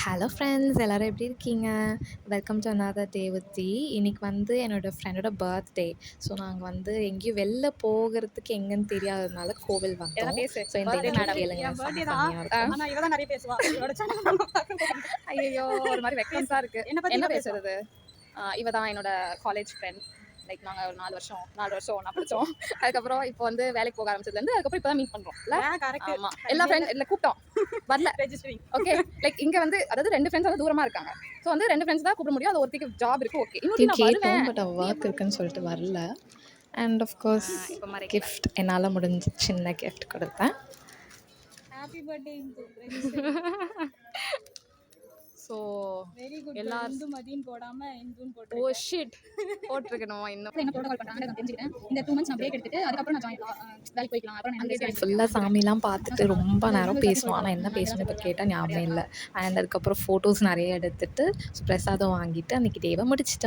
Hello friends எல்லோரும் எப்படி இருக்கீங்க? Welcome to another day with T. இன்னைக்கு வந்து என்னோடய ஃப்ரெண்டோட பர்த்டே. ஸோ நாங்கள் வந்து எங்கேயும் வெளில போகிறதுக்கு எங்கேன்னு தெரியாததுனால கோவில் எதனா வந்தோம். பேசு. ஸோ இந்த பர்த்டே இன்ட்ரோ மேடம். கேளுங்க, என் செம்ம பர்த்டே தான். ஃபன்னியாக இருக்கும். ஆனா இவ தான் நெறைய பேசுவா. இவளோட சேனல் நம்ம பார்க்கும்போது ஐயையோ! ஒரு மாரி வெக்கம்ஸா இருக்கு. என்ன பத்தி என்ன இவ பேசுவா. பேசுறது? இவ தான் என்னோட காலேஜ் ஃப்ரெண்ட். லைக் நாங்க ஒரு 4 வருஷம் ஒண்ணா படிச்சோம். அதுக்கப்புறம் இப்போ வந்து வேலைக்கு போக ஆரம்பிச்சதுலேருந்து அதுக்கப்புறம் இப்போ தான் மீட் பண்றோம். இல்ல? கரெக்ட். ஆமா. எல்லா ஃப்ரெண்ட் இல்ல கூப்பிட்டோம். வரல. ரெஜிஸ்டரிங். ஓகே. லைக் இங்க வந்து அதாவது 2 ஃப்ரெண்ட்ஸ் வந்து தூரமா இருக்காங்க. ஸோ வந்து 2 ஃப்ரெண்ட்ஸ் தான் கூப்பிட முடியும். அது ஒருத்திக்கு ஜாப் இருக்கு. ஓகே. இன்னொருத்தி நான் கேட்டோம், வருவேன். பட் அவள் ஒர்க் இருக்குன்னு சொல்லிட்டு வரல. அண்ட் ஆஃப்கோர்ஸ் இப்போ மறைக்கல. கிஃப்ட் என்னால் முடிஞ்ச சின்ன கிஃப்ட் கொடுத்தேன். Happy birthday Hindu registering. So very good. எல்லாரும் இந்து மதின்னு போடாம இந்துன்னு ஓ போட்டு. ஷிட் போட்டிருக்கணுமா இன்னும்? என்ன ப்ரோட்டோகால் பண்றாங்க நான் தெரிஞ்சுக்கிட்டேன். இந்த 2 மந்த்ஸ் நான் பிரேக் எடுத்துட்டு அதுக்கப்புறம் நான் வேலைக்கு போய்க்கலாம். அப்புறம் நான் ஃபுல்லாக சாமிலாம் பார்த்துட்டு ரொம்ப நேரம் பேசுவோம். ஆனால் என்ன பேசணும் இப்போ கேட்டால் ஞாபகம் இல்லை. அண்ட் அதுக்கப்புறம் ஃபோட்டோஸ் நிறைய எடுத்துட்டு பிரசாதம் வாங்கிட்டு அன்றைக்கி டேவை முடிச்சிட்டோம்.